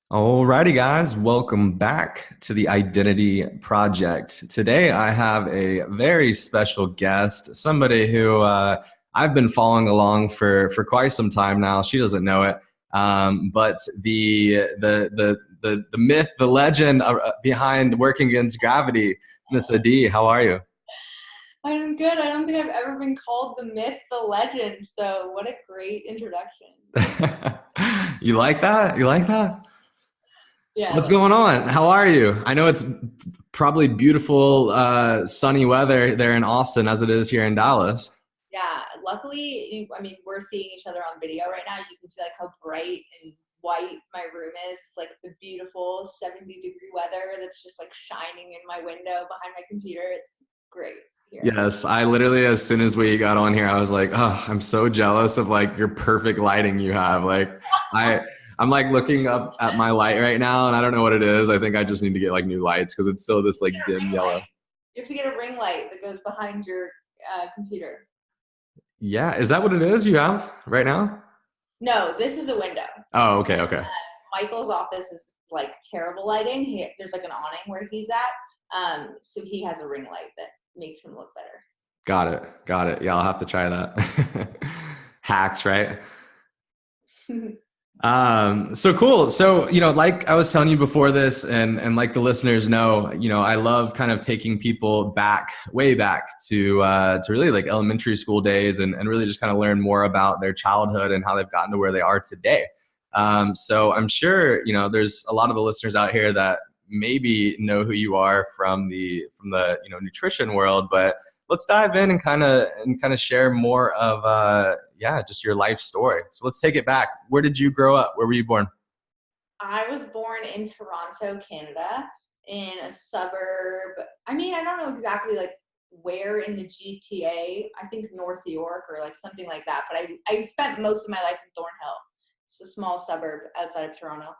Alrighty, guys, welcome back to the Identity Project. Today, I have a very special guest, somebody who I've been following along for quite some time now. She doesn't know it, but the myth, the legend behind working against gravity, Miss Adee. How are you? I'm good. I don't think I've ever been called the myth, the legend. So what a great introduction. You like that? You like that? Yeah, I What's love going on? How are you? I know it's probably beautiful, sunny weather there in Austin as it is here in Dallas. yeah. Luckily, I mean, we're seeing each other on video right now. You can see like how bright and white my room is. It's like the beautiful 70-degree weather that's just like shining in my window behind my computer. It's great here. Yes, I literally, as soon as we got on here, I was like, oh, I'm so jealous of like your perfect lighting you have. I, I'm like looking up at my light right now, and I don't know what it is. I think I just need to get like new lights because it's still this like Get a dim ring yellow. light. You have to get a ring light that goes behind your computer. Yeah, is that what it is you have right now? No, this is a window. Oh, okay, okay. Michael's office is like terrible lighting. There's like an awning where he's at. So he has a ring light that makes him look better. Got it. Got it. Yeah, I'll have to try that. Hacks, right? So cool. So, like I was telling you before this and like the listeners know, I love kind of taking people back, way back to really like elementary school days and really just kind of learn more about their childhood and how they've gotten to where they are today. So I'm sure, there's a lot of the listeners out here that maybe know who you are from the nutrition world, but let's dive in and kind of share more of just your life story. So let's take it back. Where did you grow up? Where were you born? I was born in Toronto, Canada, in a suburb. I mean, I don't know exactly like where in the GTA. I think North York or like something like that. But I spent most of my life in Thornhill. It's a small suburb outside of Toronto.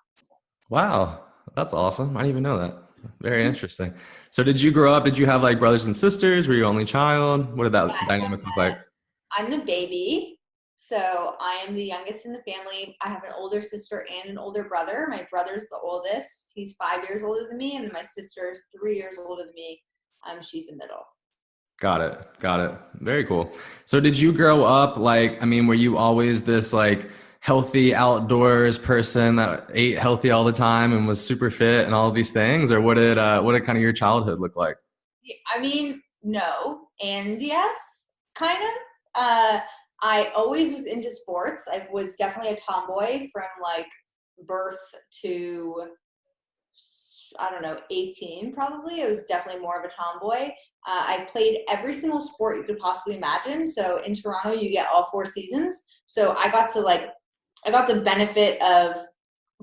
Wow, that's awesome. I didn't even know that. Very interesting. So did you grow up? Did you have like brothers and sisters? Were you only child? What did that dynamic look like? I'm the baby, so I am the youngest in the family. I have an older sister and an older brother. My brother's the oldest. He's 5 years older than me, and my sister is 3 years older than me. She's the middle. Got it. Got it. Very cool. So did you grow up like, I mean, were you always this like healthy outdoors person that ate healthy all the time and was super fit and all of these things? Or what did kind of your childhood look like? I mean, no, and yes, kind of. Uh, I always was into sports. I was definitely a tomboy from like birth to I don't know, 18 probably. I was definitely more of a tomboy. I've played every single sport you could possibly imagine. So in Toronto, you get all 4 seasons. So I got the benefit of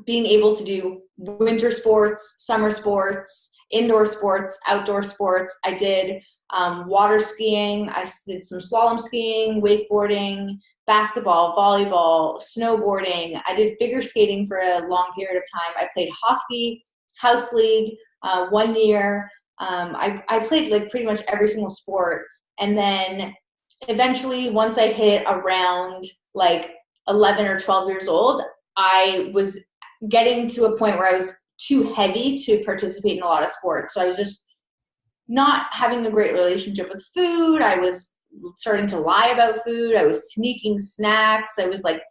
being able to do winter sports, summer sports, indoor sports, outdoor sports. I did water skiing. I did some slalom skiing, wakeboarding, basketball, volleyball, snowboarding. I did figure skating for a long period of time. I played hockey, house league 1 year. I played like pretty much every single sport. And then eventually, once I hit around like 11 or 12 years old, I was getting to a point where I was too heavy to participate in a lot of sports. So I was just not having a great relationship with food. I was starting to lie about food. I was sneaking snacks. I was like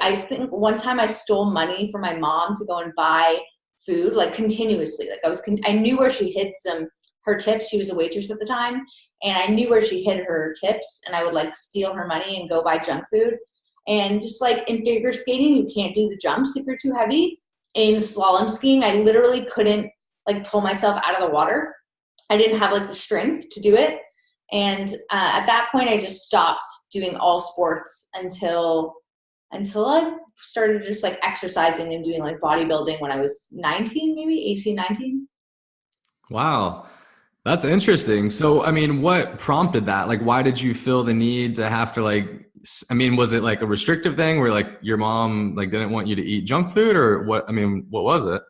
I think one time I stole money from my mom to go and buy food like continuously. Like I knew where she hid her tips. She was a waitress at the time, and I knew where she hid her tips, and I would like steal her money and go buy junk food. And just like in figure skating, you can't do the jumps if you're too heavy. In slalom skiing, I literally couldn't like pull myself out of the water. I didn't have like the strength to do it. And at that point, I just stopped doing all sports until I started just like exercising and doing like bodybuilding when I was 19, maybe 18, 19. Wow. That's interesting. So, I mean, what prompted that? Like, why did you feel the need to have to I mean, was it like a restrictive thing where like your mom like didn't want you to eat junk food or what? I mean, what was it?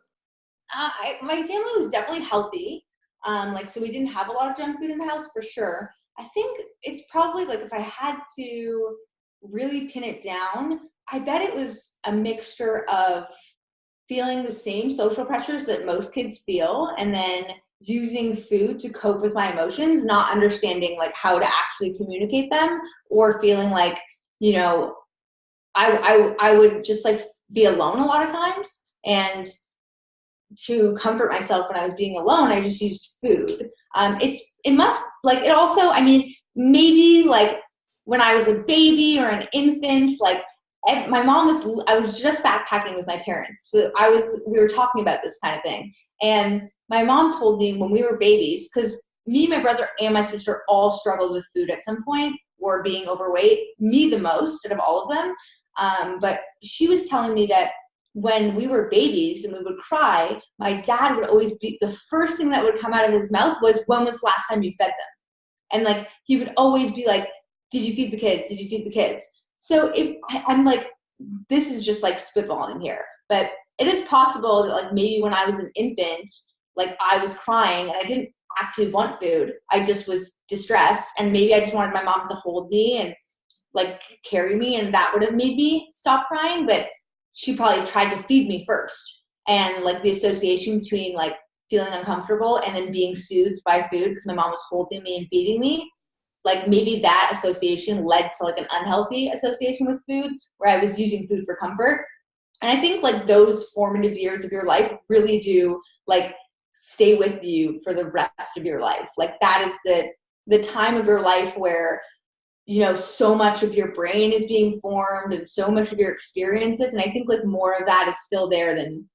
My family was definitely healthy. Like, so we didn't have a lot of junk food in the house for sure. I think it's probably like if I had to really pin it down, I bet it was a mixture of feeling the same social pressures that most kids feel, and then using food to cope with my emotions, not understanding like how to actually communicate them, or feeling like, you know, I would just like be alone a lot of times, and to comfort myself when I was being alone, I just used food. It must like, it also, I mean, maybe like when I was a baby or an infant, like my mom was, I was just backpacking with my parents. So we were talking about this kind of thing. And my mom told me when we were babies, because me, my brother, and my sister all struggled with food at some point, or being overweight, me the most out of all of them. But she was telling me that when we were babies and we would cry, my dad would always be, the first thing that would come out of his mouth was, when was the last time you fed them? And like, he would always be like, did you feed the kids? Did you feed the kids? So I'm like, this is just like spitballing here, but it is possible that like maybe when I was an infant, like I was crying and I didn't actually want food. I just was distressed, and maybe I just wanted my mom to hold me and like carry me, and that would have made me stop crying. But she probably tried to feed me first, and like the association between like feeling uncomfortable and then being soothed by food because my mom was holding me and feeding me, like maybe that association led to like an unhealthy association with food where I was using food for comfort. And I think like those formative years of your life really do like stay with you for the rest of your life. Like that is the time of your life where, you know, so much of your brain is being formed and so much of your experiences. And I think like more of that is still there than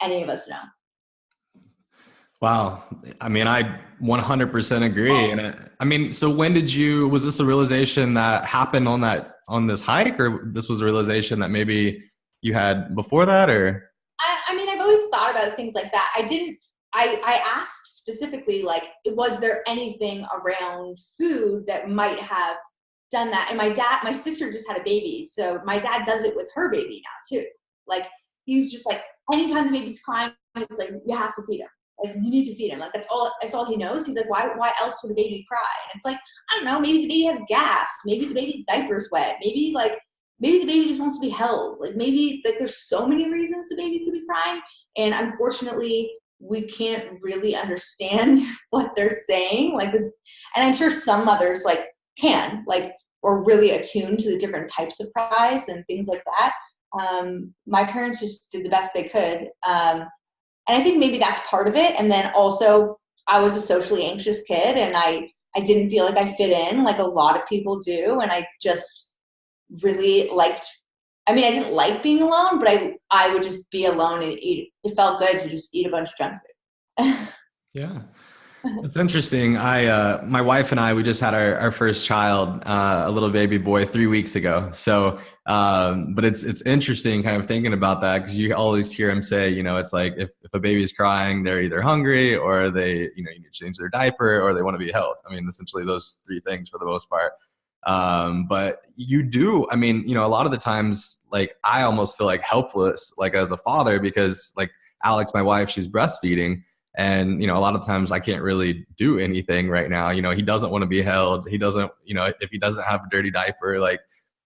any of us know. Wow. I mean, I 100% agree. And I mean, so was this a realization that happened on this hike, or this was a realization that maybe you had before that, or? I mean, I've always thought about things like that. I asked specifically, like, was there anything around food that might have done that? And my sister just had a baby. So my dad does it with her baby now too. Like, he's just like, anytime the baby's crying, it's like, you have to feed him. Like, you need to feed him. Like, that's all he knows. He's like, why else would a baby cry? And it's like, I don't know, maybe the baby has gas. Maybe the baby's diaper's wet. Maybe the baby just wants to be held. Like, maybe like there's so many reasons the baby could be crying. And unfortunately, we can't really understand what they're saying. Like, and I'm sure some mothers like can, like, or really attuned to the different types of cries and things like that. My parents just did the best they could. And I think maybe that's part of it. And then also I was a socially anxious kid, and I didn't feel like I fit in like a lot of people do. And I just really I didn't like being alone, but I would just be alone and eat. It felt good to just eat a bunch of junk food. Yeah. It's interesting. My wife and I, we just had our first child, a little baby boy 3 weeks ago. So, but it's interesting kind of thinking about that, because you always hear him say, you know, it's like if a baby's crying, they're either hungry, or they, you know, you need to change their diaper, or they want to be held. I mean, essentially those three things for the most part. But you do, I mean, you know, a lot of the times, like, I almost feel like helpless, like as a father, because like Alex, my wife, she's breastfeeding. And, you know, a lot of times I can't really do anything right now. You know, he doesn't want to be held. He doesn't, you know, if he doesn't have a dirty diaper, like,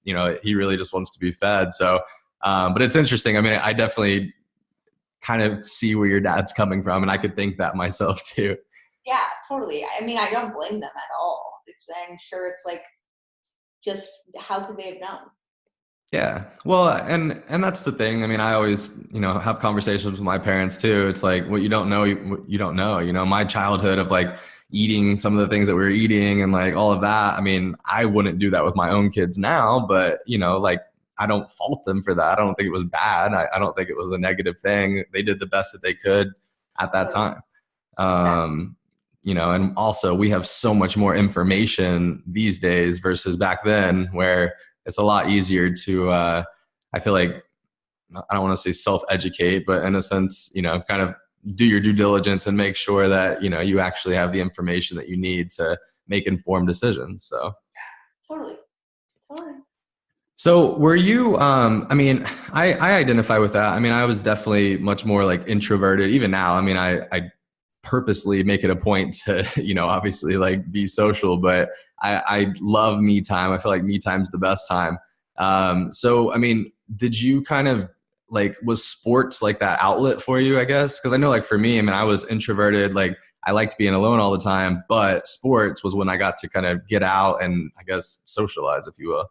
you know, he really just wants to be fed. So, but it's interesting. I mean, I definitely kind of see where your dad's coming from, and I could think that myself too. Yeah, totally. I mean, I don't blame them at all. I'm sure it's like, just how could they have known? Yeah. Well, and that's the thing. I mean, I always, you know, have conversations with my parents too. It's like, what you don't know, you don't know. You know, my childhood of like eating some of the things that we were eating and like all of that. I mean, I wouldn't do that with my own kids now, but, you know, like, I don't fault them for that. I don't think it was bad. I don't think it was a negative thing. They did the best that they could at that time. Exactly. You know, and also we have so much more information these days versus back then, where it's a lot easier to, I feel like, I don't want to say self-educate, but in a sense, you know, kind of do your due diligence and make sure that, you know, you actually have the information that you need to make informed decisions. So. Yeah, totally. So were you, I mean, I identify with that. I mean, I was definitely much more like introverted even now. I mean, I purposely make it a point to, you know, obviously like be social, but I love me time. I feel like me time's the best time. So, I mean, did you kind of like, was sports like that outlet for you, I guess? Because I know, like, for me, I mean, I was introverted, like I liked being alone all the time, but sports was when I got to kind of get out and, I guess, socialize, if you will.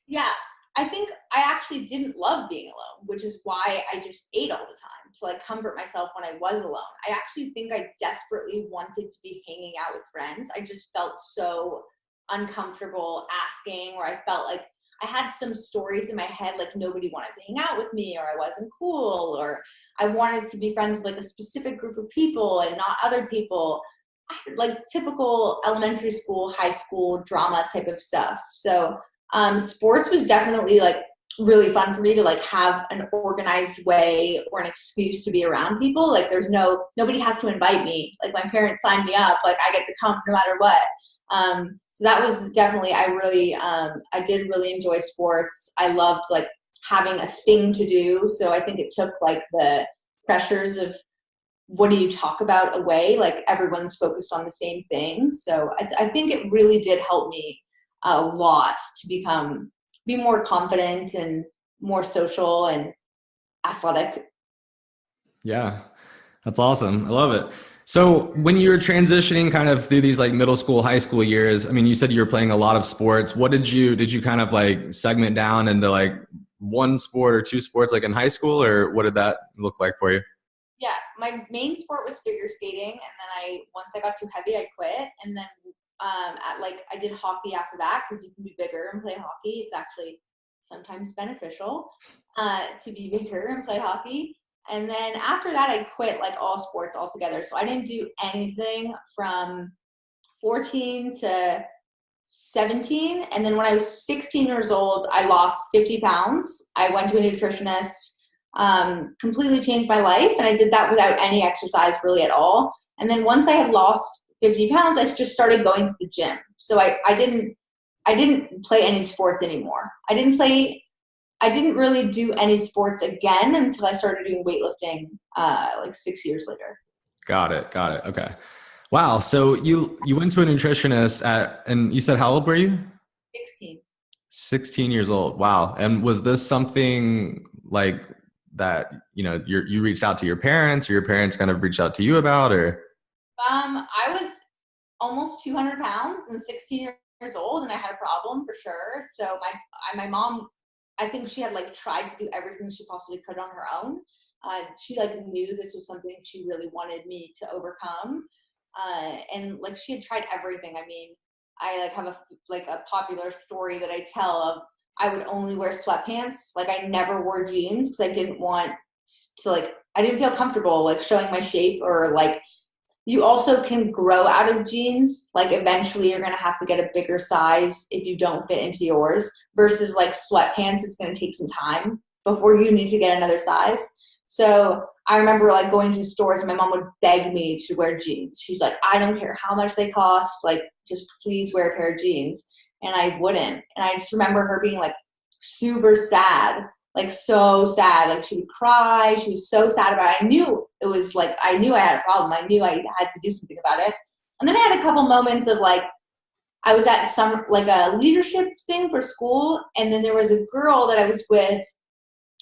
Yeah, I think I actually didn't love being alone, which is why I just ate all the time to like comfort myself when I was alone. I actually think I desperately wanted to be hanging out with friends. I just felt so uncomfortable asking, or I felt like I had some stories in my head like nobody wanted to hang out with me, or I wasn't cool, or I wanted to be friends with like a specific group of people and not other people. I had like typical elementary school, high school drama type of stuff. So sports was definitely like really fun for me to like have an organized way or an excuse to be around people. Like nobody has to invite me. Like my parents signed me up, like I get to come no matter what. So that was definitely, I did really enjoy sports. I loved like having a thing to do. So I think it took like the pressures of what do you talk about away, like everyone's focused on the same things. So I think it really did help me a lot to be more confident and more social and athletic. Yeah, that's awesome. I love it. So when you were transitioning kind of through these like middle school, high school years, I mean, you said you were playing a lot of sports. What did you kind of like segment down into like one sport or two sports like in high school, or what did that look like for you? Yeah, my main sport was figure skating, and then once I got too heavy, I quit. And then I did hockey after that because you can be bigger and play hockey. It's actually sometimes beneficial to be bigger and play hockey. And then after that, I quit like all sports altogether. So I didn't do anything from 14 to 17. And then when I was 16 years old, I lost 50 pounds. I went to a nutritionist, completely changed my life. And I did that without any exercise really at all. And then once I had lost 50 pounds, I just started going to the gym. So I didn't play any sports anymore. I didn't really do any sports again until I started doing weightlifting, like 6 years later. Got it. Got it. Okay. Wow. So you went to a nutritionist and you said how old were you? 16. 16 years old. Wow. And was this something like that, you reached out to your parents, or your parents kind of reached out to you about, or? I was almost 200 pounds and 16 years old, and I had a problem for sure. So my mom, I think she had like tried to do everything she possibly could on her own. She like knew this was something she really wanted me to overcome. And like she had tried everything. I mean, I like have a popular story that I tell of I would only wear sweatpants. Like I never wore jeans because I didn't want to I didn't feel comfortable like showing my shape, or like you also can grow out of jeans. Like eventually you're going to have to get a bigger size if you don't fit into yours, versus like sweatpants. It's going to take some time before you need to get another size. So I remember like going to stores and my mom would beg me to wear jeans. She's like, I don't care how much they cost. Like, just please wear a pair of jeans. And I wouldn't. And I just remember her being like super sad, like so sad. Like she would cry. She was so sad about it. I knew I had a problem. I knew I had to do something about it. And then I had a couple moments of like, I was at some like a leadership thing for school. And then there was a girl that I was with.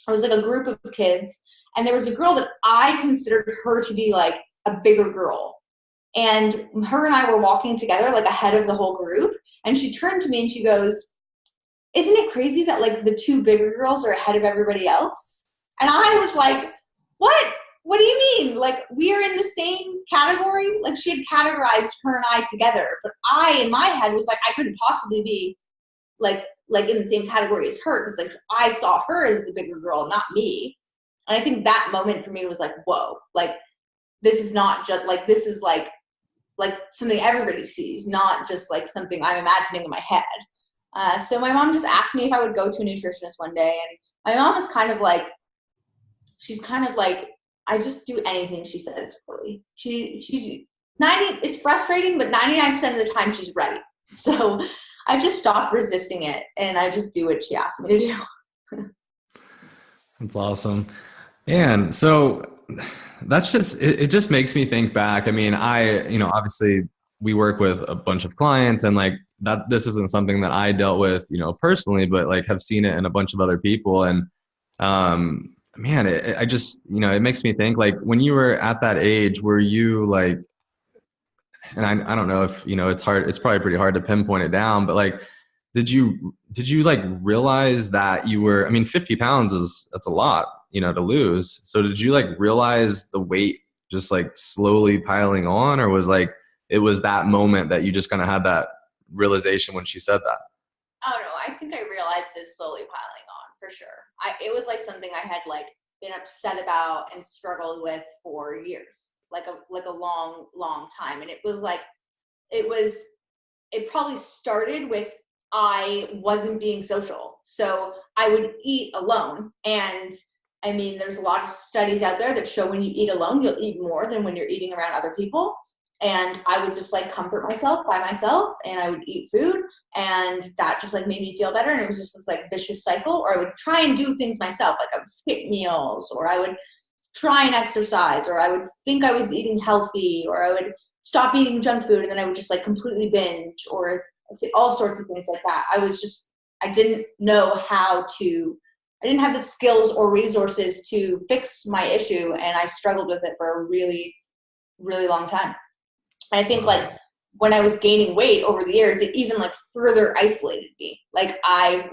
I was like a group of kids. And there was a girl that I considered her to be like a bigger girl. And her and I were walking together like ahead of the whole group. And she turned to me and she goes, isn't it crazy that like the two bigger girls are ahead of everybody else? And I was like, what? What do you mean? Like we are in the same category? Like she had categorized her and I together. But I, in my head, was like, I couldn't possibly be like in the same category as her, because like I saw her as the bigger girl, not me. And I think that moment for me was like, whoa, like this is not just like, this is like something everybody sees, not just like something I'm imagining in my head. So my mom just asked me if I would go to a nutritionist one day. And my mom is she's kind of like, I just do anything she says, really. She's 90, it's frustrating, but 99% of the time she's right. So I just stopped resisting it and I just do what she asks me to do. That's awesome. And so that's it just makes me think back. I mean, obviously we work with a bunch of clients, and like that, this isn't something that I dealt with, personally, but like have seen it in a bunch of other people. And, man, I just, it makes me think, like, when you were at that age, were you like, and I don't know if, it's hard, it's probably pretty hard to pinpoint it down, but like, did you like realize that you were, I mean, 50 pounds that's a lot, to lose. So did you like realize the weight just like slowly piling on, or was like, it was that moment that you just kind of had that realization when she said that? I don't know. I think I realized this slowly piling on for sure. It was like something I had like been upset about and struggled with for years, like a long, long time. And it was like, it probably started with I wasn't being social. So I would eat alone. And I mean, there's a lot of studies out there that show when you eat alone, you'll eat more than when you're eating around other people. And I would just like comfort myself by myself, and I would eat food, and that just like made me feel better. And it was just this like vicious cycle. Or I would try and do things myself, like I would skip meals, or I would try and exercise, or I would think I was eating healthy, or I would stop eating junk food, and then I would just like completely binge, or all sorts of things like that. I didn't know I didn't have the skills or resources to fix my issue, and I struggled with it for a really, really long time. I think like when I was gaining weight over the years, it even like further isolated me. Like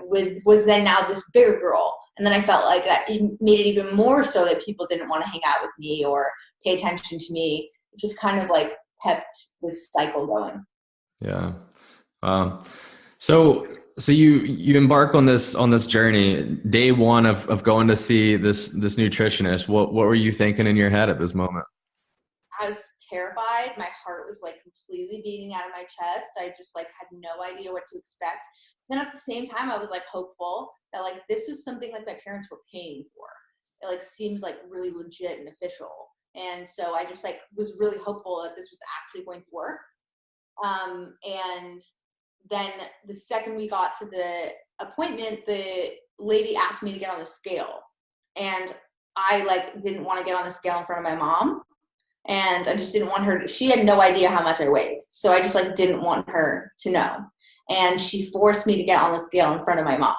was then now this bigger girl. And then I felt like that made it even more so that people didn't want to hang out with me or pay attention to me. It just kind of like kept this cycle going. Yeah. So you embark on this journey, day one of going to see this nutritionist. What were you thinking in your head at this moment? I was terrified. My heart was like completely beating out of my chest. I just like had no idea what to expect. Then at the same time, I was like hopeful that like this was something like my parents were paying for. It like seemed like really legit and official. And so I just like was really hopeful that this was actually going to work. And then the second we got to the appointment, the lady asked me to get on the scale. And I like didn't want to get on the scale in front of my mom. And I just didn't want her she had no idea how much I weighed. So I just like didn't want her to know. And she forced me to get on the scale in front of my mom.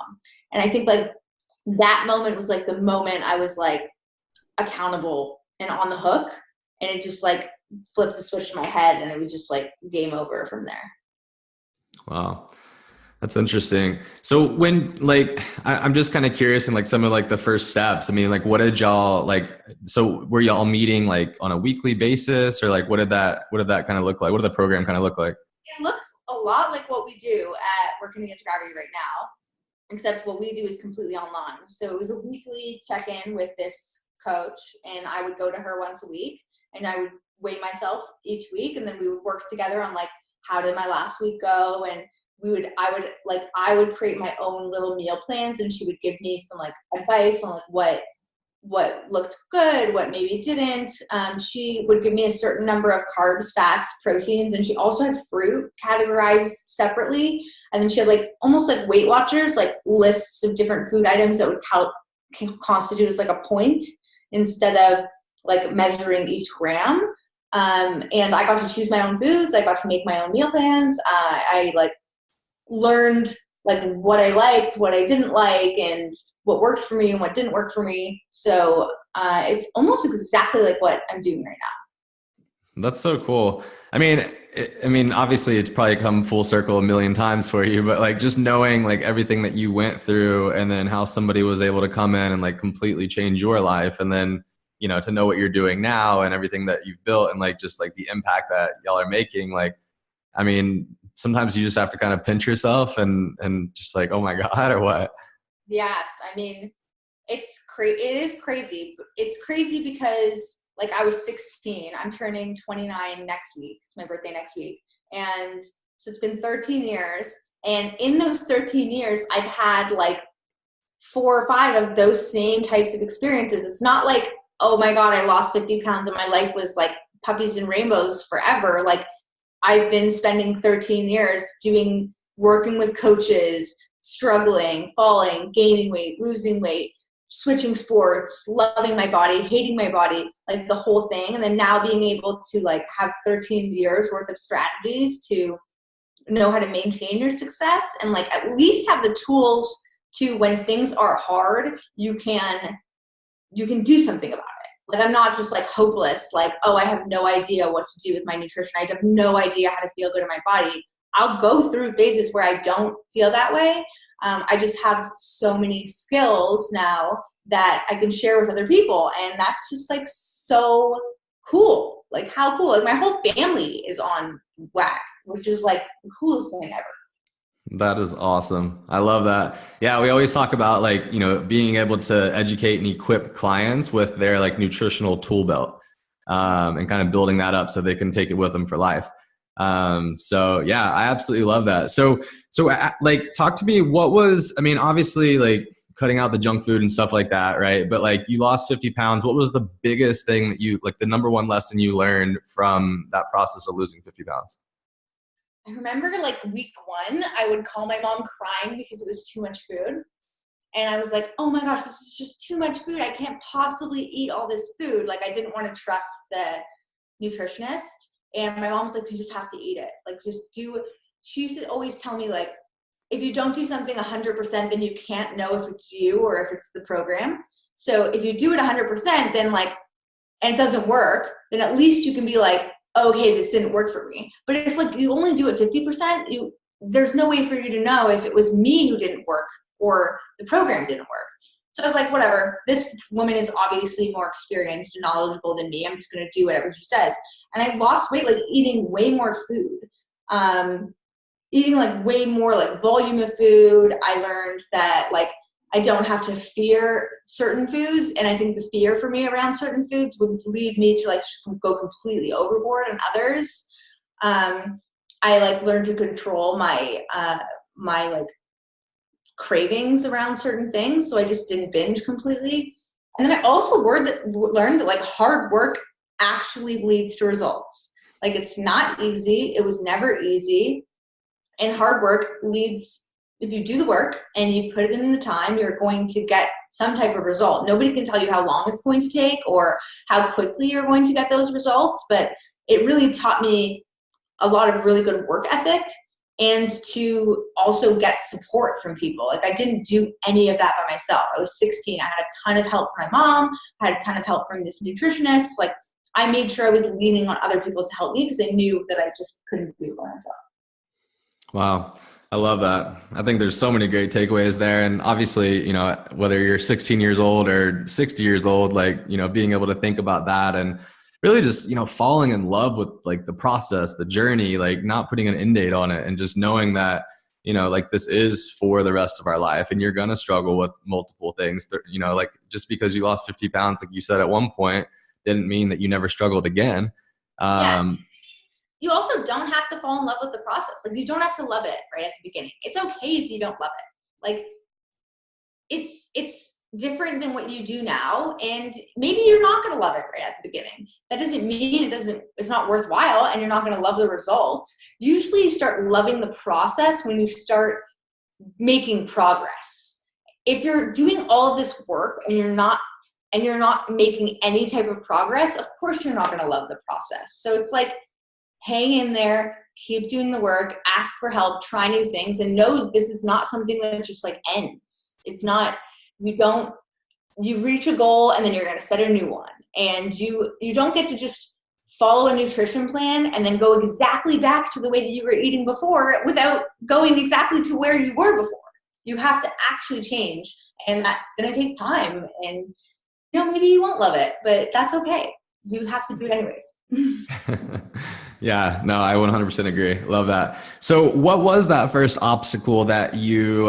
And I think like that moment was like the moment I was like accountable and on the hook. And it just like flipped a switch in my head, and it was just like game over from there. Wow. That's interesting. So when like I'm just kind of curious in like some of like the first steps. I mean, like what did y'all like, so were y'all meeting like on a weekly basis, or like what did that kind of look like? What did the program kind of look like? It looks a lot like what we do at Working Against Gravity right now, except what we do is completely online. So it was a weekly check-in with this coach, and I would go to her once a week, and I would weigh myself each week, and then we would work together on like how did my last week go, and I would create my own little meal plans, and she would give me some like advice on like what looked good, what maybe didn't. She would give me a certain number of carbs, fats, proteins, and she also had fruit categorized separately. And then she had like almost like Weight Watchers, like lists of different food items that would constitute as like a point instead of like measuring each gram. And I got to choose my own foods. I got to make my own meal plans. I like learned like what I liked, what I didn't like, and what worked for me and what didn't work for me. So it's almost exactly like what I'm doing right now. That's so cool. I mean, obviously it's probably come full circle a million times for you, but like just knowing like everything that you went through, and then how somebody was able to come in and like completely change your life, and then, to know what you're doing now and everything that you've built, and like just like the impact that y'all are making. Like, I mean, sometimes you just have to kind of pinch yourself and just like, oh my God, or what? Yes. I mean, it is crazy. It's crazy because like I was 16, I'm turning 29 next week. It's my birthday next week. And so it's been 13 years. And in those 13 years, I've had like 4 or 5 of those same types of experiences. It's not like, oh my God, I lost 50 pounds and my life was like puppies and rainbows forever. Like I've been spending 13 years working with coaches, struggling, falling, gaining weight, losing weight, switching sports, loving my body, hating my body, like the whole thing. And then now being able to like have 13 years worth of strategies to know how to maintain your success, and like at least have the tools to, when things are hard, you can you can do something about it. Like, I'm not just like hopeless, like, oh, I have no idea what to do with my nutrition. I have no idea how to feel good in my body. I'll go through phases where I don't feel that way. I just have so many skills now that I can share with other people. And that's just like so cool. Like, how cool. Like, my whole family is on whack, which is like the coolest thing ever. That is awesome. I love that. Yeah, we always talk about like, being able to educate and equip clients with their like nutritional tool belt, and kind of building that up so they can take it with them for life. So yeah, I absolutely love that. So like, talk to me, obviously like cutting out the junk food and stuff like that, right? But like, you lost 50 pounds. What was the biggest thing that like the number one lesson you learned from that process of losing 50 pounds? I remember like week 1, I would call my mom crying because it was too much food. And I was like, oh my gosh, this is just too much food. I can't possibly eat all this food. Like, I didn't want to trust the nutritionist. And my mom's like, you just have to eat it. Like, just do it. She used to always tell me, like, if you don't do something 100%, then you can't know if it's you or if it's the program. So if you do it 100%, then like, and it doesn't work, then at least you can be like, okay, this didn't work for me. But if like you only do it 50%, there's no way for you to know if it was me who didn't work or the program didn't work. So I was like, whatever, this woman is obviously more experienced and knowledgeable than me. I'm just going to do whatever she says. And I lost weight, like eating way more food, eating like way more like volume of food. I learned that like I don't have to fear certain foods. And I think the fear for me around certain foods would lead me to like just go completely overboard on others. I like learned to control my like cravings around certain things. So I just didn't binge completely. And then I also learned that like hard work actually leads to results. Like, it's not easy. It was never easy. And hard work leads, if you do the work and you put it in the time, you're going to get some type of result. Nobody can tell you how long it's going to take or how quickly you're going to get those results, but it really taught me a lot of really good work ethic and to also get support from people. Like, I didn't do any of that by myself. I was 16. I had a ton of help from my mom. I had a ton of help from this nutritionist. Like, I made sure I was leaning on other people to help me because I knew that I just couldn't do it by myself. Wow. I love that. I think there's so many great takeaways there. And obviously, whether you're 16 years old or 60 years old, like, being able to think about that and really just, falling in love with like the process, the journey, like not putting an end date on it and just knowing that, like this is for the rest of our life and you're going to struggle with multiple things, like just because you lost 50 pounds, like you said at one point, didn't mean that you never struggled again. Yeah. You also don't have to fall in love with the process. Like, you don't have to love it right at the beginning. It's okay if you don't love it. Like, it's different than what you do now, and maybe you're not going to love it right at the beginning. That doesn't mean it's not worthwhile and you're not going to love the results. Usually you start loving the process when you start making progress. If you're doing all of this work and you're not making any type of progress, of course you're not going to love the process. So it's like, hang in there, keep doing the work, ask for help, try new things, and know this is not something that just like ends. It's not, you reach a goal and then you're going to set a new one. And you don't get to just follow a nutrition plan and then go exactly back to the way that you were eating before without going exactly to where you were before. You have to actually change, and that's going to take time. And, maybe you won't love it, but that's okay. You have to do it anyways. Yeah, no, I 100% agree. Love that. So what was that first obstacle that you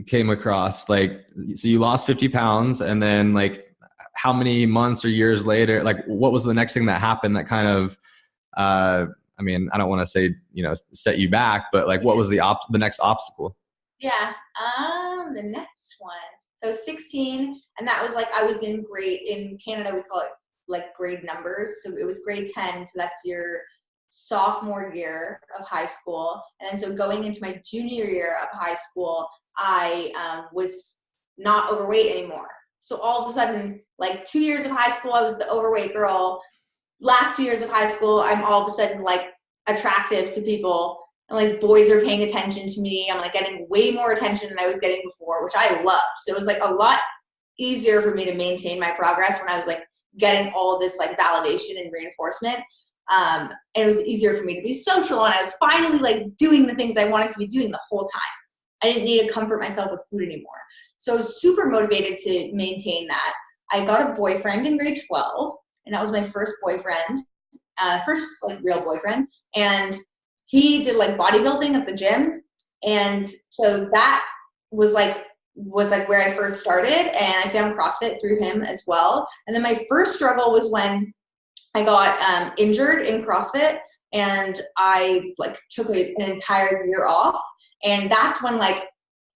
came across? Like, so you lost 50 pounds and then like how many months or years later, like what was the next thing that happened that kind of, I don't want to say, set you back, but like what was the next obstacle? Yeah. The next one. So I was 16 and that was like, I was in Canada, we call it like grade numbers. So it was grade 10. So that's your sophomore year of high school. And then so going into my junior year of high school, I was not overweight anymore. So all of a sudden, like 2 years of high school, I was the overweight girl. Last 2 years of high school, I'm all of a sudden like attractive to people. And like boys are paying attention to me. I'm like getting way more attention than I was getting before, which I love. So it was like a lot easier for me to maintain my progress when I was like getting all of this like validation and reinforcement. And it was easier for me to be social, and I was finally like doing the things I wanted to be doing the whole time. I didn't need to comfort myself with food anymore. So I was super motivated to maintain that. I got a boyfriend in grade 12, and that was my first boyfriend, first like real boyfriend. And he did like bodybuilding at the gym. And so that was like where I first started, and I found CrossFit through him as well. And then my first struggle was when I got injured in CrossFit, and I like took an entire year off. And that's when like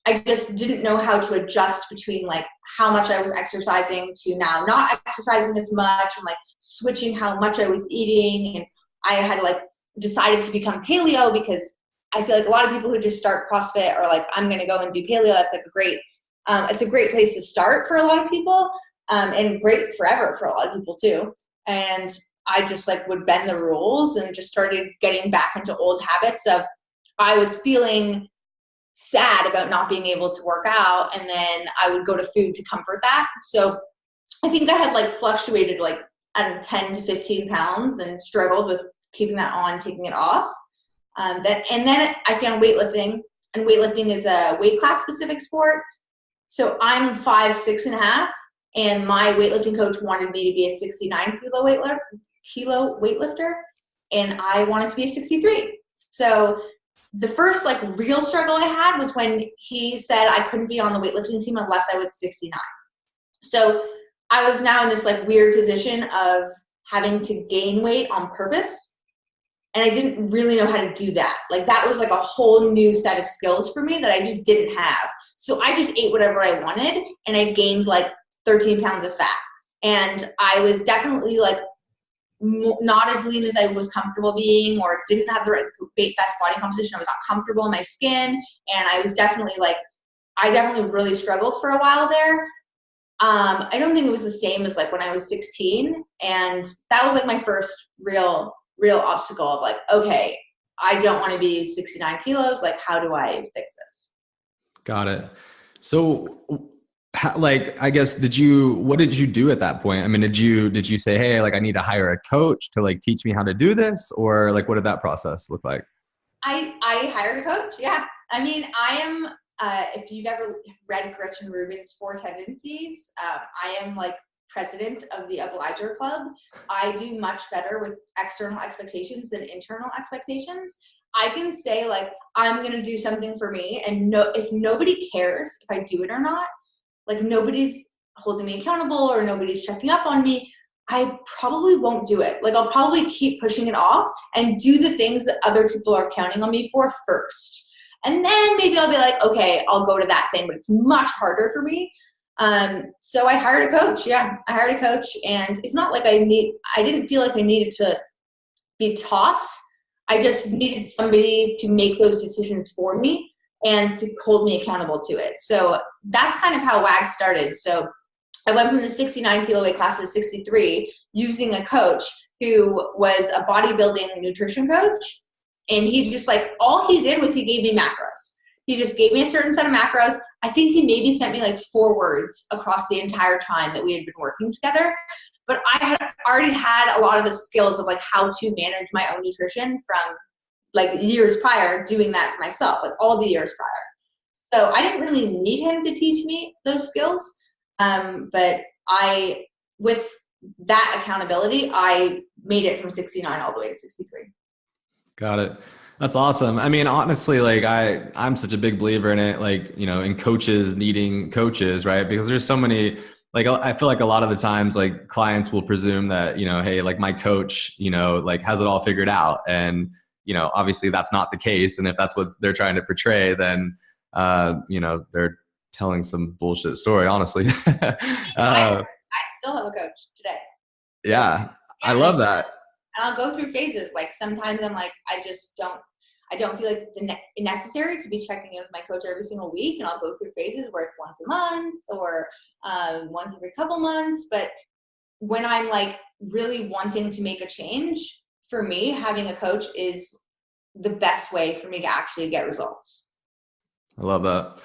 I just didn't know how to adjust between like how much I was exercising to now not exercising as much, and like switching how much I was eating. And I had like decided to become paleo because I feel like a lot of people who just start CrossFit are like, I'm going to go and do paleo. That's like it's a great place to start for a lot of people, and great forever for a lot of people too. And I just like would bend the rules and just started getting back into old habits of, I was feeling sad about not being able to work out, and then I would go to food to comfort that. So I think I had like fluctuated like 10 to 15 pounds and struggled with keeping that on, taking it off. And then I found weightlifting, and weightlifting is a weight class specific sport. So I'm 5'6.5", and my weightlifting coach wanted me to be a 69 kilo weightlifter, and I wanted to be a 63. So the first like real struggle I had was when he said I couldn't be on the weightlifting team unless I was 69. So I was now in this like weird position of having to gain weight on purpose. And I didn't really know how to do that. Like that was like a whole new set of skills for me that I just didn't have. So I just ate whatever I wanted, and I gained like 13 pounds of fat. And I was definitely like not as lean as I was comfortable being, or didn't have the right best body composition. I was not comfortable in my skin. And I was definitely like, I definitely really struggled for a while there. I don't think it was the same as like when I was 16. And that was like my first real obstacle of like, okay, I don't want to be 69 kilos. Like, how do I fix this? Got it. So like, I guess, what did you do at that point? I mean, did you say, hey, like I need to hire a coach to like teach me how to do this? Or like, what did that process look like? I hired a coach. Yeah. I mean, I am, if you've ever read Gretchen Rubin's 4 Tendencies, I am like president of the Obliger Club. I do much better with external expectations than internal expectations. I can say like, I'm going to do something for me, and if nobody cares if I do it or not, like nobody's holding me accountable or nobody's checking up on me, I probably won't do it. Like I'll probably keep pushing it off and do the things that other people are counting on me for first. And then maybe I'll be like, okay, I'll go to that thing, but it's much harder for me. So I hired a coach. Yeah, I hired a coach, and it's not like I didn't feel like I needed to be taught. I just needed somebody to make those decisions for me and to hold me accountable to it. So that's kind of how WAG started. So I went from the 69 kilo weight class to 63 using a coach who was a bodybuilding nutrition coach. And he just like, all he did was he gave me macros. He just gave me a certain set of macros. I think he maybe sent me like 4 words across the entire time that we had been working together. But I had already had a lot of the skills of like how to manage my own nutrition from like years prior, doing that for myself, like all the years prior. So I didn't really need him to teach me those skills. But with that accountability, I made it from 69 all the way to 63. Got it. That's awesome. I mean, honestly, like I'm such a big believer in it, like, you know, in coaches needing coaches, right? Because there's so many, like, I feel like a lot of the times, like clients will presume that, you know, hey, like my coach, you know, like has it all figured out. And, you know, obviously that's not the case. And if that's what they're trying to portray, then, you know, they're telling some bullshit story, honestly. I still have a coach today. Yeah, I love that. And I'll go through phases. Like sometimes I'm like, I don't feel like necessary to be checking in with my coach every single week. And I'll go through phases where it's once a month or once every couple months. But when I'm like really wanting to make a change, for me, having a coach is the best way for me to actually get results. I love that.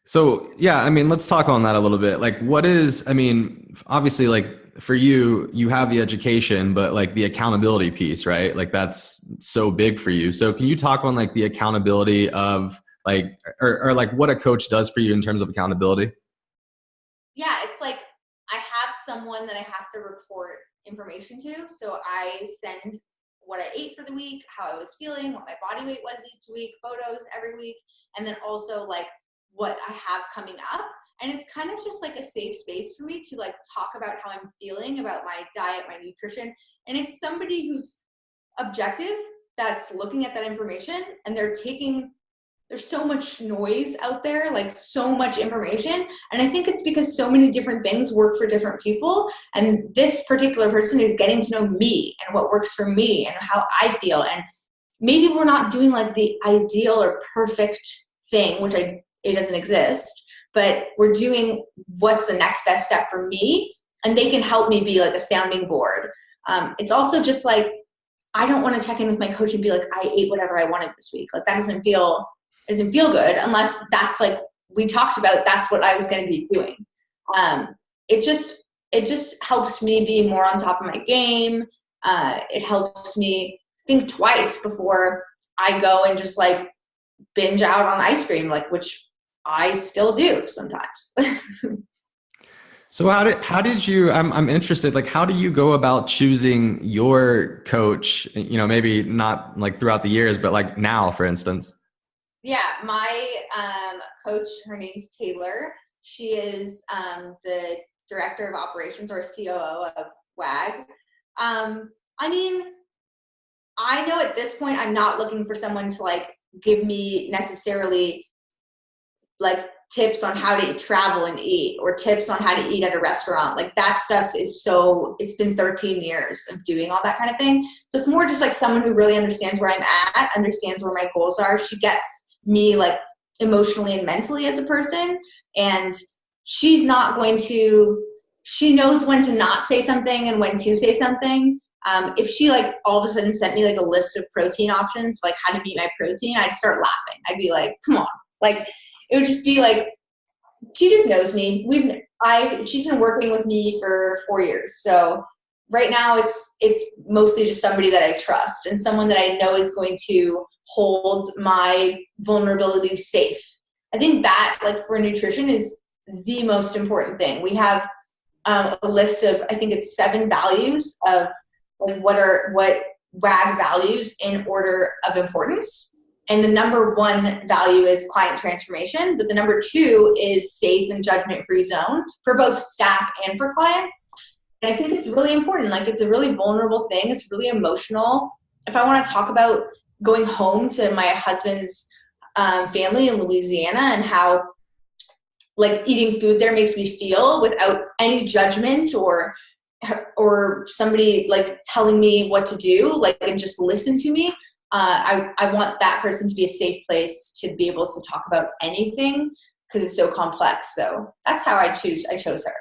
So yeah, I mean, let's talk on that a little bit. Like, what is, I mean, obviously, like for you, you have the education, but like the accountability piece, right? Like that's so big for you. So can you talk on like the accountability of like, or like what a coach does for you in terms of accountability? Yeah, it's like I have someone that I have to report information to. So I send what I ate for the week, how I was feeling, what my body weight was each week, photos every week, and then also like what I have coming up. And it's kind of just like a safe space for me to like talk about how I'm feeling about my diet, my nutrition. And it's somebody who's objective that's looking at that information, and there's so much noise out there, like so much information. And I think it's because so many different things work for different people. And this particular person is getting to know me and what works for me and how I feel. And maybe we're not doing like the ideal or perfect thing, it doesn't exist, but we're doing what's the next best step for me. And they can help me be like a sounding board. It's also just like, I don't want to check in with my coach and be like, I ate whatever I wanted this week. Like that doesn't feel good unless that's like we talked about, that's what I was going to be doing. It just helps me be more on top of my game. It helps me think twice before I go and just like binge out on ice cream, like, which I still do sometimes. So how did you, I'm interested, like how do you go about choosing your coach, you know, maybe not like throughout the years, but like now, for instance? Yeah, my coach, her name's Taylor. She is the director of operations or COO of WAG. I mean, I know at this point I'm not looking for someone to like give me necessarily like tips on how to travel and eat or tips on how to eat at a restaurant. Like that stuff is it's been 13 years of doing all that kind of thing. So it's more just like someone who really understands where I'm at, understands where my goals are. She gets me like emotionally and mentally as a person. And she knows when to not say something and when to say something. If she like all of a sudden sent me like a list of protein options, like how to meet my protein, I'd start laughing. I'd be like, come on. Like, it would just be like, she just knows me. She's been working with me for 4 years. So right now it's mostly just somebody that I trust and someone that I know is going to hold my vulnerability safe. I think that like for nutrition is the most important thing. We have a list of, I think it's 7 values of like what WAG values in order of importance. And the number 1 value is client transformation, but the number 2 is safe and judgment-free zone for both staff and for clients. And I think it's really important. Like it's a really vulnerable thing. It's really emotional. If I want to talk about going home to my husband's family in Louisiana and how like eating food there makes me feel without any judgment or somebody like telling me what to do, like, and just listen to me. I want that person to be a safe place to be able to talk about anything because it's so complex. So that's how I chose her.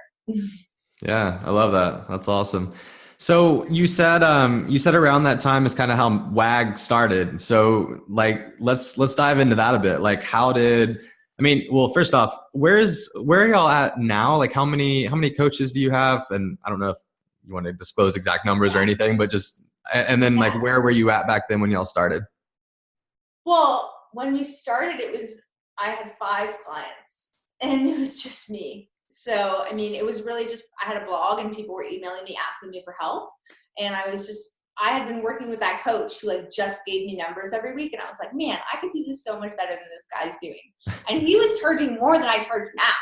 Yeah, I love that. That's awesome. So you said around that time is kind of how WAG started. So like let's dive into that a bit. Like well, first off, where are y'all at now? Like how many coaches do you have? And I don't know if you want to disclose exact numbers or anything, but just, and then like where were you at back then when y'all started? Well, when we started, I had 5 clients and it was just me. So, I mean, it was really just, I had a blog and people were emailing me, asking me for help. And I had been working with that coach who like just gave me numbers every week. And I was like, man, I could do this so much better than this guy's doing. And he was charging more than I charge now.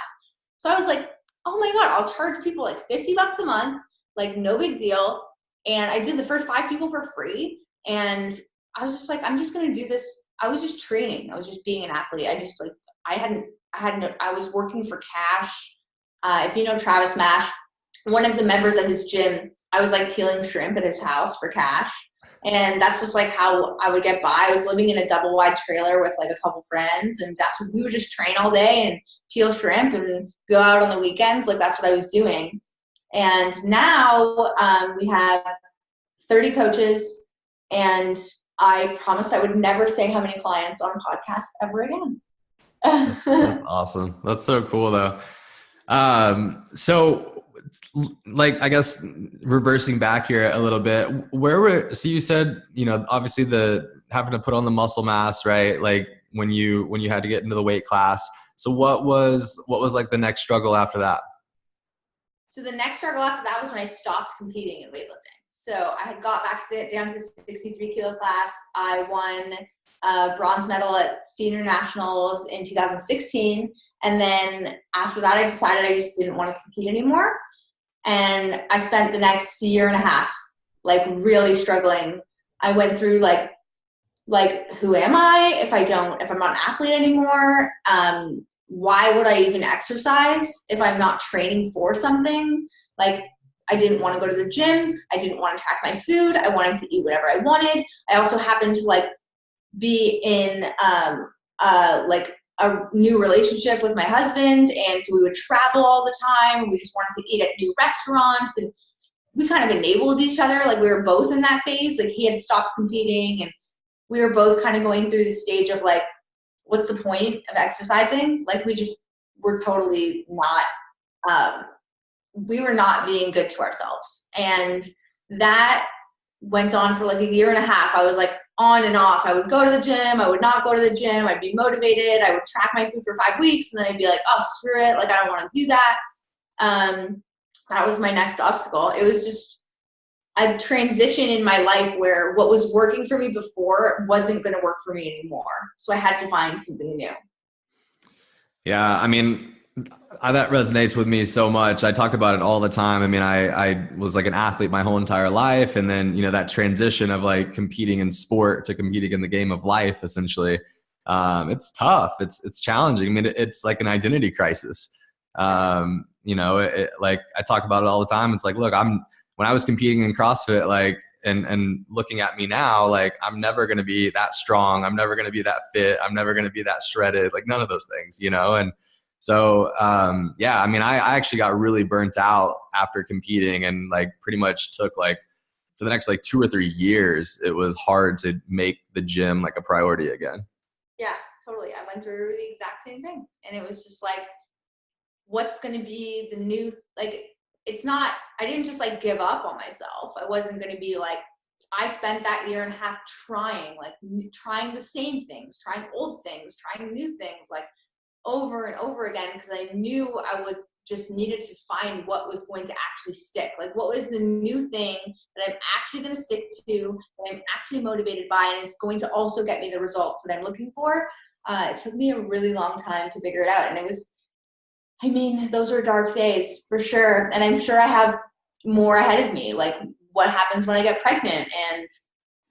So I was like, oh my God, I'll charge people like $50 a month, like no big deal. And I did the first 5 people for free. And I was just like, I'm just going to do this. I was just training. I was just being an athlete. I was working for cash. If you know Travis Mash, one of the members at his gym, I was like peeling shrimp at his house for cash. And that's just like how I would get by. I was living in a double wide trailer with like a couple friends. And we would just train all day and peel shrimp and go out on the weekends. Like that's what I was doing. And now we have 30 coaches, and I promised I would never say how many clients on a podcast ever again. That's awesome. That's so cool though. So like, I guess reversing back here a little bit, so you said, obviously the having to put on the muscle mass, right? Like when you had to get into the weight class. So what was like the next struggle after that? So the next struggle after that was when I stopped competing in weightlifting. So I had got back to down to the 63 kilo class. I won a bronze medal at senior nationals in 2016. And then after that, I decided I just didn't want to compete anymore. And I spent the next year and a half, like really struggling. I went through like, who am I if I'm not an athlete anymore? Why would I even exercise if I'm not training for something? Like, I didn't want to go to the gym. I didn't want to track my food. I wanted to eat whatever I wanted. I also happened to like be in like a new relationship with my husband. And so we would travel all the time. We just wanted to eat at new restaurants, and we kind of enabled each other. Like we were both in that phase. Like he had stopped competing, and we were both kind of going through the stage of like, what's the point of exercising? Like we just were totally not, we were not being good to ourselves. And that went on for like a year and a half. I was like on and off. I would go to the gym. I would not go to the gym. I'd be motivated. I would track my food for 5 weeks, and then I'd be like, oh, screw it. Like, I don't want to do that. That was my next obstacle. It was just a transition in my life where what was working for me before wasn't going to work for me anymore. So I had to find something new. Yeah, I mean, that resonates with me so much. I talk about it all the time. I mean, I was like an athlete my whole entire life. And then, that transition of like competing in sport to competing in the game of life, essentially, it's tough. It's challenging. I mean, it's like an identity crisis. Like I talk about it all the time. It's like, look, when I was competing in CrossFit, like, and looking at me now, like, I'm never going to be that strong. I'm never going to be that fit. I'm never going to be that shredded, like none of those things, and so, yeah, I mean, I actually got really burnt out after competing, and like pretty much took like for the next like 2 or 3 years, it was hard to make the gym like a priority again. Yeah, totally. I went through the exact same thing. And it was just like, what's going to be the new, like, it's not, I didn't just like give up on myself. I wasn't going to be like, I spent that year and a half trying the same things, trying old things, trying new things, like over and over again, because I knew I was just needed to find what was going to actually stick. Like, what was the new thing that I'm actually going to stick to, that I'm actually motivated by, and is going to also get me the results that I'm looking for. It took me a really long time to figure it out. And it was, I mean, those are dark days for sure. And I'm sure I have more ahead of me. Like, what happens when I get pregnant, and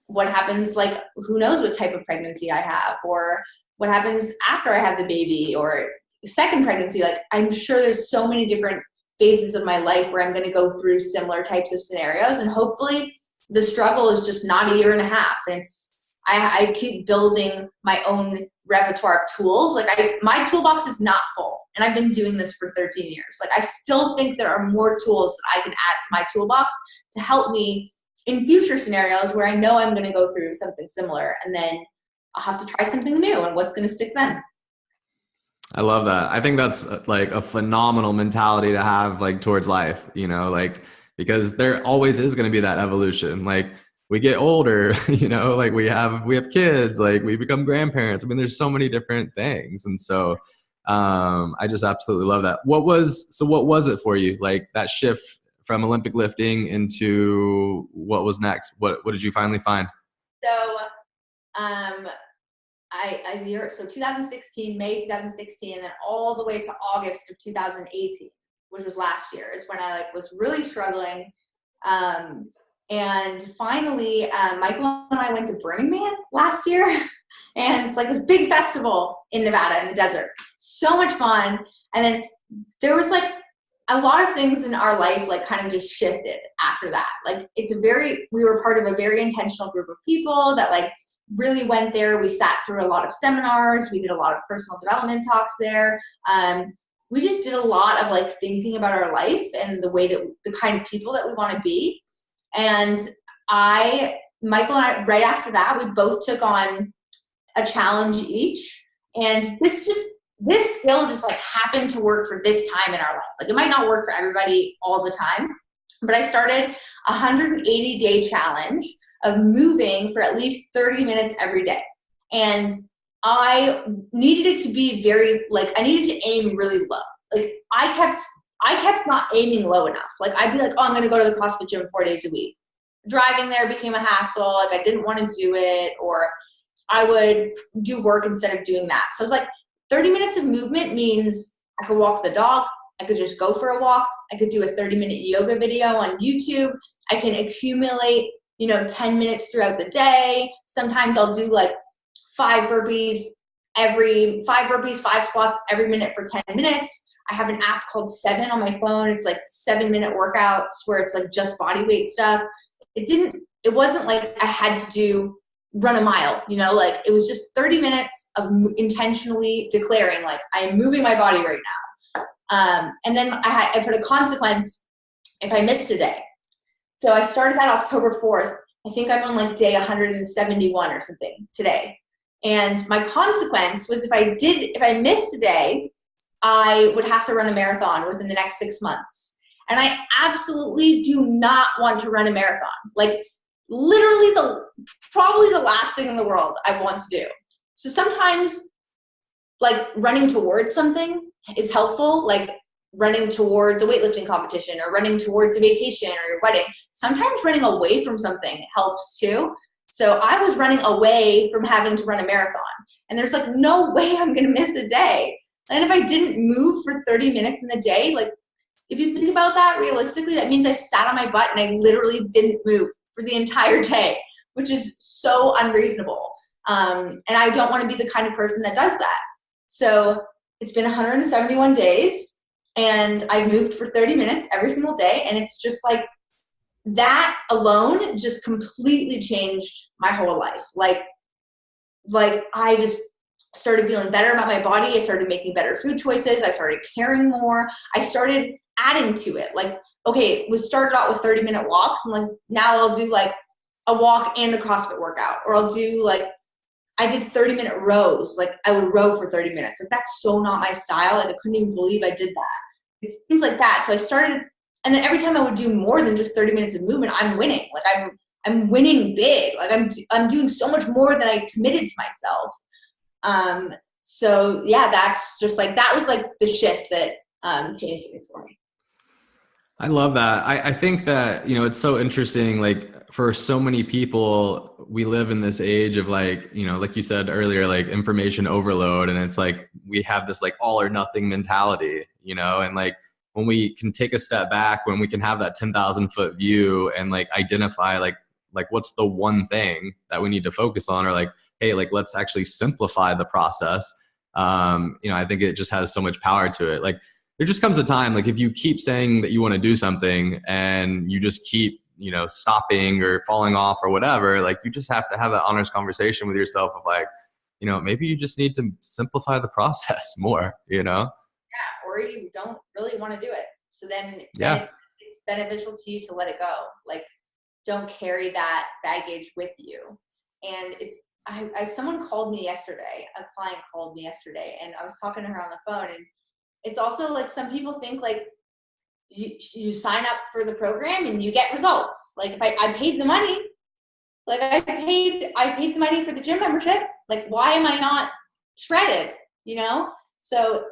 what happens, like, who knows what type of pregnancy I have, or what happens after I have the baby, or second pregnancy. Like, I'm sure there's so many different phases of my life where I'm going to go through similar types of scenarios. And hopefully the struggle is just not a year and a half. And I keep building my own repertoire of tools. Like, my toolbox is not full, and I've been doing this for 13 years. Like, I still think there are more tools that I can add to my toolbox to help me in future scenarios where I know I'm going to go through something similar, and then I'll have to try something new, and what's going to stick then. I love that. I think that's like a phenomenal mentality to have, like, towards life, like, because there always is going to be that evolution. Like, we get older, like we have kids, like we become grandparents. I mean, there's so many different things. And so, I just absolutely love that. What was it for you? Like, that shift from Olympic lifting into what was next? What did you finally find? So, so 2016, May 2016, and then all the way to August of 2018, which was last year, is when I was really struggling. And finally, Michael and I went to Burning Man last year, and it's like this big festival in Nevada in the desert. So much fun. And then there was like a lot of things in our life, like, kind of just shifted after that. Like, we were part of a very intentional group of people that like really went there. We sat through a lot of seminars. We did a lot of personal development talks there. We just did a lot of like thinking about our life and the kind of people that we want to be. And Michael and I, right after that, we both took on a challenge each. And this just this skill just like happened to work for this time in our life. Like it might not work for everybody all the time, but I started a 180-day challenge of moving for at least 30 minutes every day. And I needed it to be very, like, I needed to aim really low. Like I kept not aiming low enough. Like I'd be like, oh, I'm going to go to the CrossFit gym 4 days a week. Driving there became a hassle. Like I didn't want to do it, or I would do work instead of doing that. So I was like, 30 minutes of movement means I could walk the dog. I could just go for a walk. I could do a 30-minute yoga video on YouTube. I can accumulate, 10 minutes throughout the day. Sometimes I'll do like 5 burpees, 5 squats every minute for 10 minutes. I have an app called 7 on my phone. It's like 7-minute workouts where it's like just body weight stuff. It wasn't like I had to run a mile, like it was just 30 minutes of intentionally declaring like I am moving my body right now. And then I put a consequence if I missed a day. So I started that October 4th. I think I'm on like day 171 or something today. And my consequence was if I missed a day, I would have to run a marathon within the next 6 months. And I absolutely do not want to run a marathon. Like literally probably the last thing in the world I want to do. So sometimes like running towards something is helpful, like running towards a weightlifting competition or running towards a vacation or your wedding. Sometimes running away from something helps too. So I was running away from having to run a marathon, and there's like no way I'm going to miss a day. And if I didn't move for 30 minutes in the day, like if you think about that realistically, that means I sat on my butt and I literally didn't move for the entire day, which is so unreasonable. And I don't want to be the kind of person that does that. So it's been 171 days and I've moved for 30 minutes every single day. And it's just like that alone just completely changed my whole life. Like I just started feeling better about my body. I started making better food choices. I started caring more. I started adding to it. Like, okay, it was started out with 30-minute walks, and like now I'll do like a walk and a CrossFit workout, or I'll do like, I did 30-minute rows. Like I would row for 30 minutes. Like that's so not my style. Like I couldn't even believe I did that. It's things like that. So I started, and then every time I would do more than just 30 minutes of movement, I'm winning. Like I'm winning big. Like I'm doing so much more than I committed to myself. So yeah, that's just like, that was like the shift that changed it for me. I love that. I think that, it's so interesting, like for so many people, we live in this age of like, like you said earlier, like information overload. And it's like, we have this like all or nothing mentality, and like when we can take a step back, when we can have that 10,000 foot view and like identify like what's the one thing that we need to focus on, or like, hey, like let's actually simplify the process. I think it just has so much power to it. Like there just comes a time, like if you keep saying that you want to do something and you just keep, stopping or falling off or whatever, like you just have to have that honest conversation with yourself of like, maybe you just need to simplify the process more, Yeah, or you don't really want to do it. So then it's beneficial to you to let it go. Like don't carry that baggage with you. And someone called me yesterday, a client called me yesterday, and I was talking to her on the phone, and it's also like some people think like you sign up for the program and you get results. Like if I paid the money, like I paid the money for the gym membership. Like why am I not shredded? So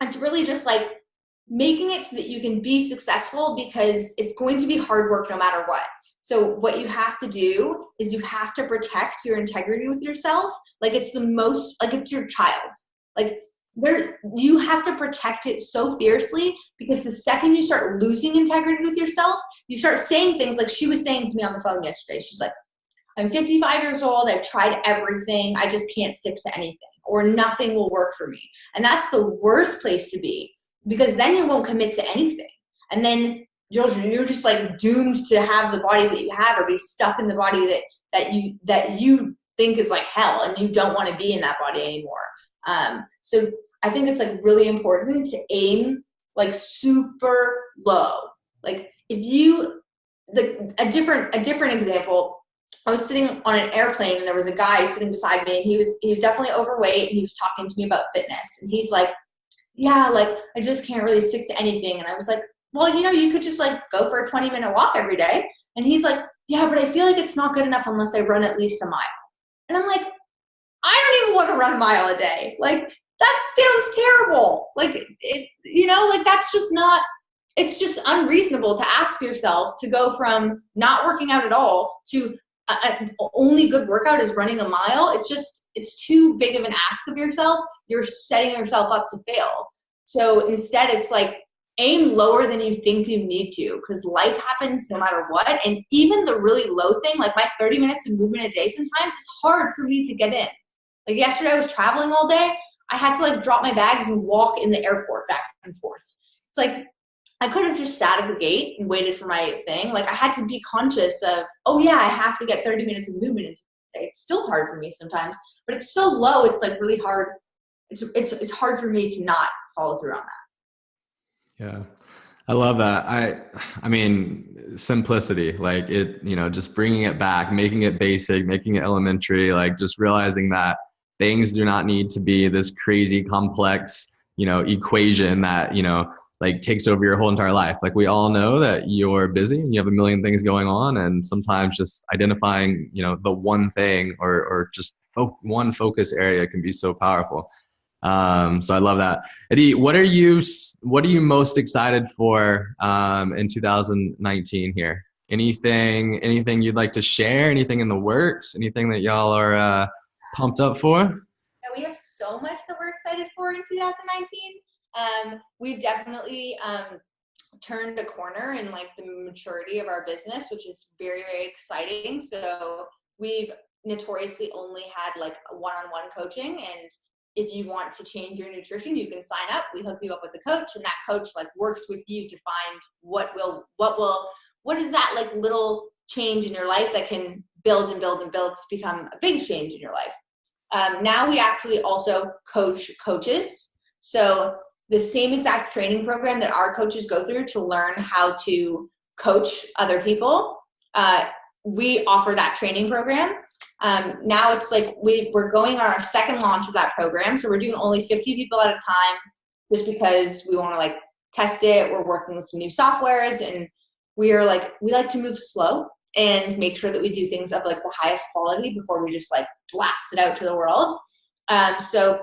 it's really just like making it so that you can be successful, because it's going to be hard work no matter what. So what you have to do is you have to protect your integrity with yourself. Like it's it's your child. Like you have to protect it so fiercely, because the second you start losing integrity with yourself, you start saying things like she was saying to me on the phone yesterday. She's like, I'm 55 years old. I've tried everything. I just can't stick to anything, or nothing will work for me. And that's the worst place to be, because then you won't commit to anything. And then you're just like doomed to have the body that you have, or be stuck in the body that you think is like hell, and you don't want to be in that body anymore. So I think it's like really important to aim like super low. Like if you, a different example, I was sitting on an airplane and there was a guy sitting beside me, and he was definitely overweight, and he was talking to me about fitness. And he's like, yeah, like I just can't really stick to anything. And I was like, well, you could just like go for a 20-minute walk every day. And he's like, yeah, but I feel like it's not good enough unless I run at least a mile. And I'm like, I don't even want to run a mile a day. Like, that sounds terrible. Like, like that's just not, it's just unreasonable to ask yourself to go from not working out at all to only good workout is running a mile. It's too big of an ask of yourself. You're setting yourself up to fail. So instead, it's like, aim lower than you think you need to, because life happens no matter what. And even the really low thing, like my 30 minutes of movement a day sometimes is hard for me to get in. Like yesterday I was traveling all day. I had to like drop my bags and walk in the airport back and forth. It's like, I could have just sat at the gate and waited for my thing. Like I had to be conscious of, oh yeah, I have to get 30 minutes of movement in today. It's still hard for me sometimes, but it's so low. It's like really hard. It's hard for me to not follow through on that. Yeah. I love that. I mean, simplicity, like it, just bringing it back, making it basic, making it elementary, like just realizing that things do not need to be this crazy complex, equation that, like takes over your whole entire life. Like we all know that you're busy and you have a million things going on. And sometimes just identifying, the one thing or just one focus area can be so powerful. So I love that. Adee, what are you most excited for in 2019 here? Anything you'd like to share? Anything in the works? Anything that y'all are pumped up for? Yeah, we have so much that we're excited for in 2019. We've definitely turned the corner in like the maturity of our business, which is very, very exciting. So we've notoriously only had like one-on-one coaching, and if you want to change your nutrition, you can sign up. We hook you up with a coach, and that coach like works with you to find what is that like little change in your life that can build and build and build to become a big change in your life. Now we actually also coach coaches. So the same exact training program that our coaches go through to learn how to coach other people, we offer that training program. Now it's like we're going on our second launch of that program. So we're doing only 50 people at a time just because we want to like test it. We're working with some new softwares, and we like to move slow and make sure that we do things of like the highest quality before we just like blast it out to the world. So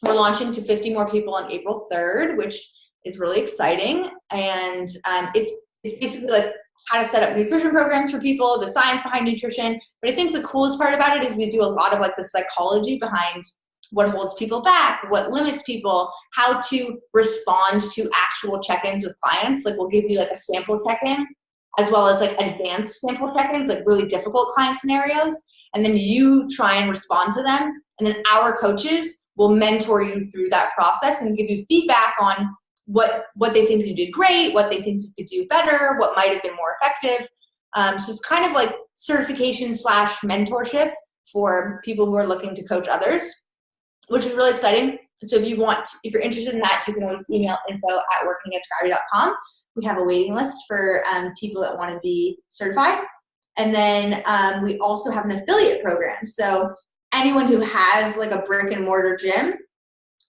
we're launching to 50 more people on April 3rd, which is really exciting. And it's basically like how to set up nutrition programs for people, the science behind nutrition. But I think the coolest part about it is we do a lot of like the psychology behind what holds people back, what limits people, how to respond to actual check-ins with clients. Like we'll give you like a sample check-in as well as like advanced sample check-ins, like really difficult client scenarios. And then you try and respond to them. And then our coaches will mentor you through that process and give you feedback on what they think you did great, what they think you could do better, what might have been more effective. So it's kind of like certification / mentorship for people who are looking to coach others, which is really exciting. So if you're interested in that, you can always email info@workingatgravity.com. We have a waiting list for people that want to be certified. And then we also have an affiliate program. So anyone who has like a brick and mortar gym,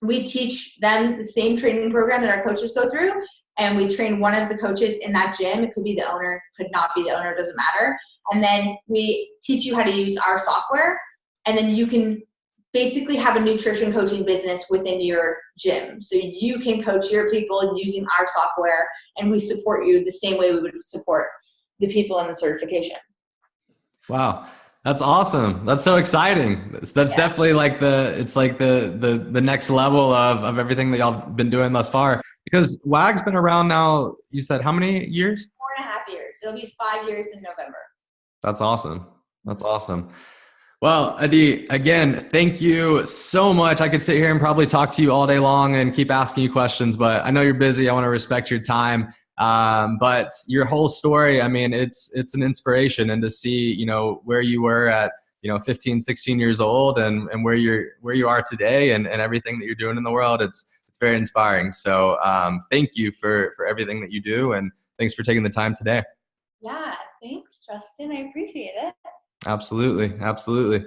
we teach them the same training program that our coaches go through, and we train one of the coaches in that gym. It could be the owner, could not be the owner, doesn't matter. And then we teach you how to use our software, and then you can basically have a nutrition coaching business within your gym. So you can coach your people using our software, and we support you the same way we would support the people in the certification. Wow. That's awesome. That's so exciting. That's definitely like the next level of everything that y'all been doing thus far. Because WAG's been around now, you said how many years? 4.5 years. It'll be 5 years in November. That's awesome. That's awesome. Well, Adee, again, thank you so much. I could sit here and probably talk to you all day long and keep asking you questions, but I know you're busy. I want to respect your time. But your whole story, I mean, it's an inspiration, and to see, where you were at, 15, 16 years old and where you are today and everything that you're doing in the world, it's very inspiring. So, thank you for everything that you do, and thanks for taking the time today. Yeah. Thanks, Justin. I appreciate it. Absolutely. Absolutely.